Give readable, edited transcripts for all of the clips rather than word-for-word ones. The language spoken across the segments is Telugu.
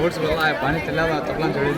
ओट्स वाला है पानी चला हुआ तबला चढ़ी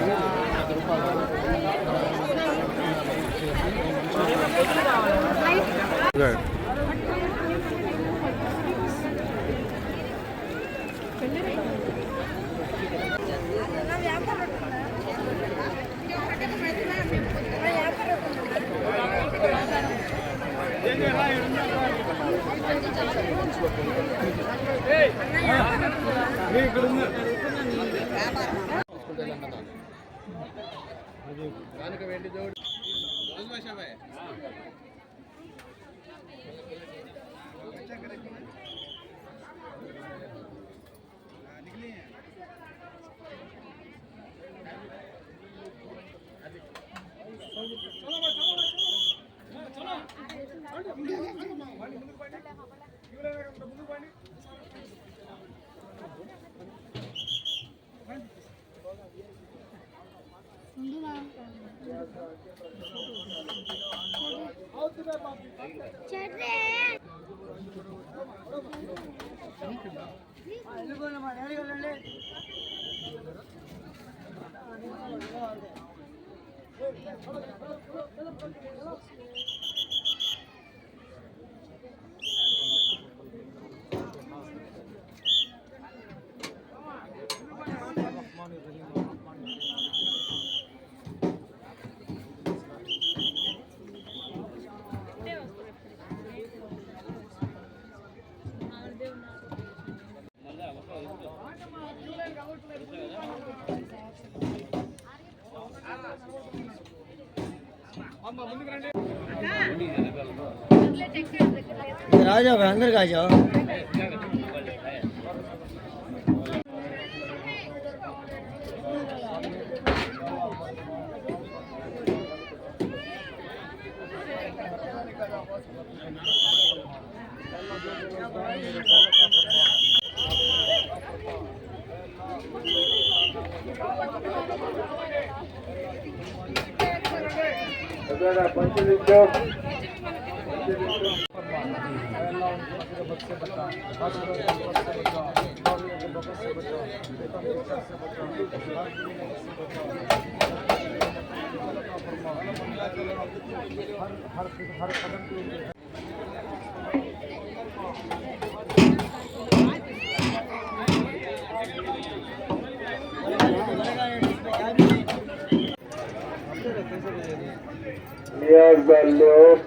आ जाओ अंदर का आ जाओ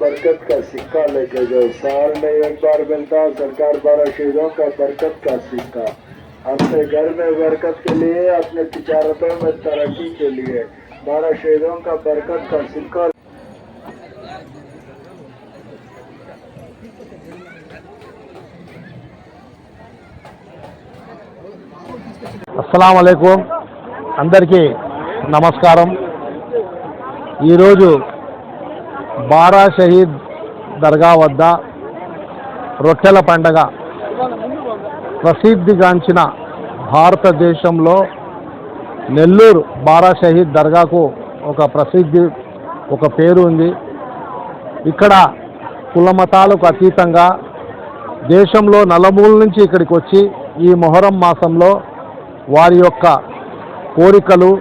बरकत का सिक्का लेके जो साल में एक बार मिलता सरकार 12 शहीदों का बरकत का सिक्का अपने घर में बरकत के लिए अपने तिजारतों में तरक्की के लिए 12 शहीदों का बरकत का सिक्का। अस्सलाम वालेकुम अंदरिकी नमस्कारम। ఈ రోజు బారా షహీద్ దర్గా వద్ద రొట్టెల పండగ ప్రసిద్ధిగాంచిన భారతదేశంలో నెల్లూరు బారా షహీద్ దర్గాకు ఒక పేరు ఉంది. ఇక్కడ కుల మతాలకు అతీతంగా దేశంలో నలుమూల నుంచి ఇక్కడికి వచ్చి ఈ మొహరం మాసంలో వారి యొక్క కోరికలు,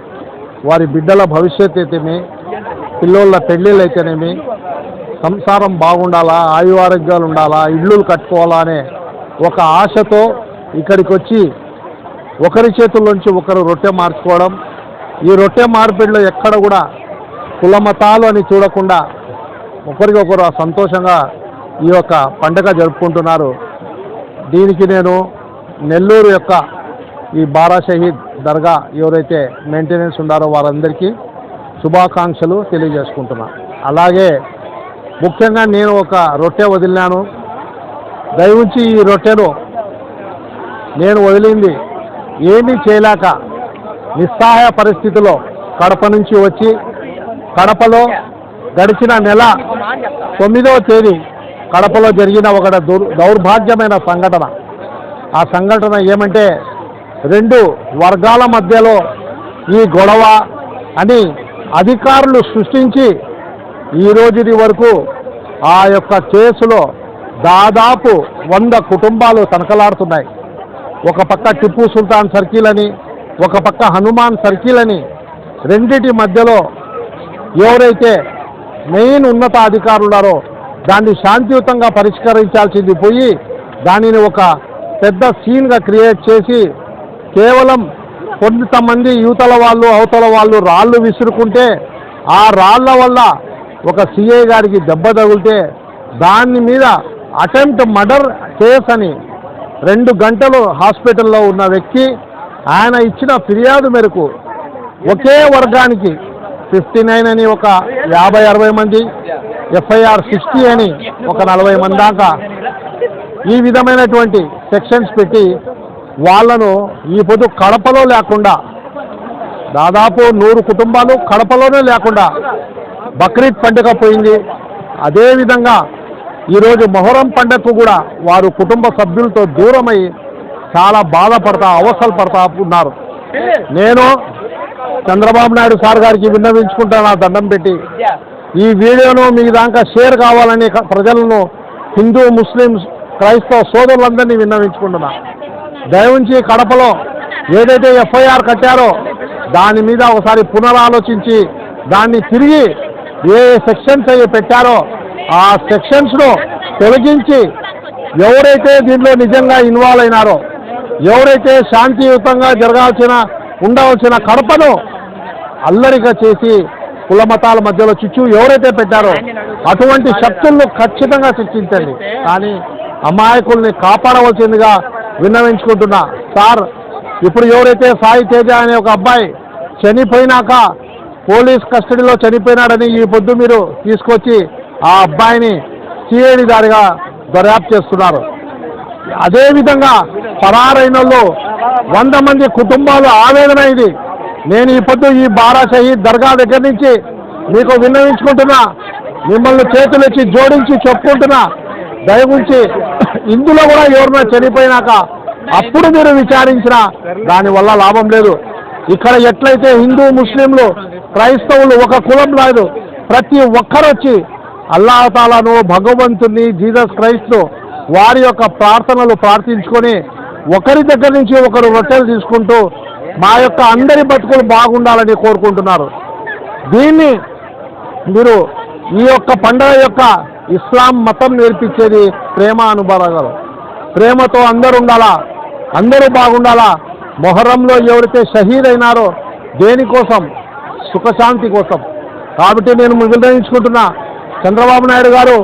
వారి బిడ్డల భవిష్యత్తు అయితేనే, పిల్లోళ్ళ పెళ్ళిళ్ళు అయితేనేమి, సంసారం బాగుండాలా, ఆయు ఆరోగ్యాలు ఉండాలా, ఇళ్ళు కట్టుకోవాలా అనే ఒక ఆశతో ఇక్కడికి వచ్చి ఒకరి చేతుల్లోంచి ఒకరు రొట్టె మార్చుకోవడం, ఈ రొట్టె మార్పిడిలో ఎక్కడ కూడా కులమతాలు అని చూడకుండా ఒకరికొకరు సంతోషంగా ఈ యొక్క పండుగ జరుపుకుంటున్నారు. దీనికి నేను నెల్లూరు యొక్క ఈ బారా షహీద్ దర్గా ఎవరైతే మెయింటెనెన్స్ ఉన్నారో వారందరికీ శుభాకాంక్షలు తెలియజేసుకుంటున్నా. అలాగే ముఖ్యంగా నేను ఒక రొట్టె వదిలినాను. దయవుంచి ఈ రొట్టెను నేను వదిలింది ఏమీ చేయలేక నిస్సహాయ పరిస్థితిలో కడప నుంచి వచ్చి, కడపలో గడిచిన నెల 9వ తేదీ కడపలో జరిగిన ఒక దౌర్భాగ్యమైన సంఘటన. ఆ సంఘటన ఏమంటే 2 వర్గాల మధ్యలో ఈ గొడవ అని అధికారులు సృష్టించి ఈ రోజుది వరకు ఆ యొక్క కేసులో దాదాపు 100 కుటుంబాలు తనకలాడుతున్నాయి. ఒక పక్క టిప్పు సుల్తాన్ సర్కిల్ అని, ఒక పక్క హనుమాన్ సర్కిల్ అని, రెండిటి మధ్యలో ఎవరైతే మెయిన్ ఉన్నత అధికారులు ఉన్నారో దాన్ని శాంతియుతంగా పరిష్కరించాల్సింది పోయి దానిని ఒక పెద్ద సీన్గా క్రియేట్ చేసి కేవలం కొంతమంది యువతల వాళ్ళు అవతల వాళ్ళు రాళ్ళు విసురుకుంటే ఆ రాళ్ల వల్ల ఒక సిఐ గారికి దెబ్బ తగిలితే దాని మీద అటెంప్ట్ మర్డర్ కేసు అని 2 గంటలు హాస్పిటల్లో ఉన్న వ్యక్తి ఆయన ఇచ్చిన ఫిర్యాదు మేరకు ఒకే వర్గానికి 59 అని ఒక 50-60 మంది, FIR 60 అని ఒక 40 మంది దాకా ఈ విధమైనటువంటి సెక్షన్స్ పెట్టి వాళ్లను ఈ పొద్దు కడపలో లేకుండా దాదాపు 100 కుటుంబాలు కడపలోనే లేకుండా బక్రీద్ పండుగ పోయింది. అదేవిధంగా ఈరోజు మొహరం పండుగకు కూడా వారు కుటుంబ సభ్యులతో దూరమై చాలా బాధపడతా అవసరం పడతా ఉన్నారు. నేను చంద్రబాబు నాయుడు సార్ గారికి విన్నవించుకుంటాను, దండం పెట్టి ఈ వీడియోను మీ దాకా షేర్ కావాలని ప్రజలను, హిందూ ముస్లిమ్స్ క్రైస్తవ సోదరులందరినీ విన్నవించుకుంటున్నా. దయవుంచి కడపలో ఏదైతే FIR కట్టారో దాని మీద ఒకసారి పునరాలోచించి దాన్ని తిరిగి ఏ సెక్షన్స్ అయ్యి పెట్టారో ఆ సెక్షన్స్ను తొలగించి ఎవరైతే దీంట్లో నిజంగా ఇన్వాల్వ్ అయినారో, ఎవరైతే శాంతియుతంగా ఉండవలసిన కడపను అల్లరిగా చేసి కులమతాల మధ్యలో చిచ్చు ఎవరైతే పెట్టారో అటువంటి శక్తులను ఖచ్చితంగా శిక్షించండి. కానీ అమాయకుల్ని కాపాడవలసిందిగా విన్నవించుకుంటున్నా. సార్, ఇప్పుడు ఎవరైతే సాయి తేజ అనే ఒక అబ్బాయి చనిపోయినాక పోలీస్ కస్టడీలో చనిపోయినాడని ఈ పొద్దు మీరు తీసుకొచ్చి ఆ అబ్బాయిని సిఐడి దారిగా దర్యాప్తు చేస్తున్నారు. అదేవిధంగా పరారైన 100 మంది కుటుంబాలు ఆవేదన ఇది. నేను ఈ పొద్దు ఈ బారా షహీద్ దర్గా దగ్గర నుంచి మీకు విన్నవించుకుంటున్నా, మిమ్మల్ని చేతులెచ్చి జోడించి చెప్పుకుంటున్నా. దయవుంచి ఇందులో కూడా ఎవరైనా చనిపోయినాక అప్పుడు మీరు విచారించినా దానివల్ల లాభం లేదు. ఇక్కడ ఎట్లయితే హిందూ ముస్లింలు క్రైస్తవులు ఒక కులం లేదు, ప్రతి ఒక్కరు వచ్చి అల్లాహ్ తాలాను భగవంతుని జీసస్ క్రైస్తు వారి యొక్క ప్రార్థనలు ప్రార్థించుకొని ఒకరి దగ్గర నుంచి ఒకరు రొట్టెలు తీసుకుంటూ మా యొక్క అందరి బతుకులు బాగుండాలని కోరుకుంటున్నారు. దీన్ని మీరు ఈ యొక్క పండుగ యొక్క ఇస్లాం మతం నేర్పించేది ప్రేమ అనుభవాలు. ప్రేమతో అందరూ ఉండాలా, అందరూ బాగుండాలా. మొహరంలో ఎవరైతే షహీద్ అయినారో దేనికోసం? సుఖశాంతి కోసం. కాబట్టి నేను నిర్ణయించుకుంటున్నా, చంద్రబాబు నాయుడు గారు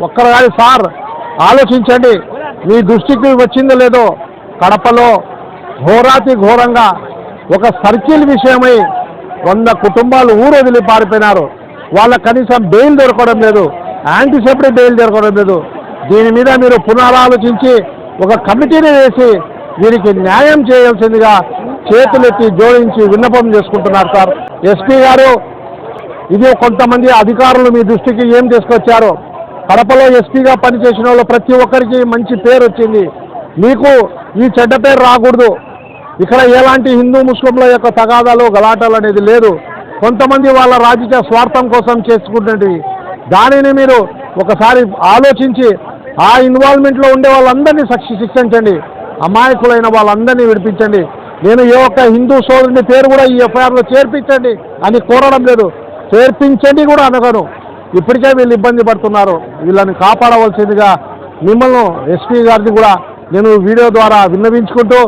ఒక్కసారి సార్ ఆలోచించండి. మీ దృష్టికి వచ్చిందో లేదో కడపలో ఘోరాతి ఘోరంగా ఒక సర్కిల్ విషయమై 100 కుటుంబాలు ఊరు వదిలి పారిపోయినారు. వాళ్ళ కనీసం బెయిల్ దొరకడం లేదు, యాంటిసిపేటరీ బెయిల్ దొరకడం లేదు. దీని మీద మీరు పునరాలోచించి ఒక కమిటీని వేసి వీరికి న్యాయం చేయాల్సిందిగా చేతులెత్తి జోడించి విన్నపం చేసుకుంటున్నారు. సార్ ఎస్పీ గారు, ఇది కొంతమంది అధికారులు మీ దృష్టికి ఏం తీసుకొచ్చారో, కడపలో ఎస్పీగా పనిచేసిన వాళ్ళు ప్రతి ఒక్కరికి మంచి పేరు వచ్చింది. మీకు ఈ చెడ్డ పేరు రాకూడదు. ఇక్కడ ఎలాంటి హిందూ ముస్లింల యొక్క తగాదాలు గలాటాలు అనేది లేదు. కొంతమంది వాళ్ళ రాజకీయ స్వార్థం కోసం చేసుకుంటున్నవి. దానిని మీరు ఒకసారి ఆలోచించి ఆ ఇన్వాల్వ్మెంట్లో ఉండే వాళ్ళందరినీ శిక్షించండి, అమాయకులైన వాళ్ళందరినీ విడిపించండి. నేను ఏ ఒక్క హిందూ సోదరుని పేరు కూడా ఈ ఎఫ్ఐఆర్లో చేర్పించండి అని కోరడం లేదు, చేర్పించండి కూడా అనగను. ఇప్పటికే వీళ్ళు ఇబ్బంది పడుతున్నారు, వీళ్ళని కాపాడవలసిందిగా మిమ్మల్ని ఎస్పీ గారిని కూడా నేను వీడియో ద్వారా విన్నవించుకుంటూ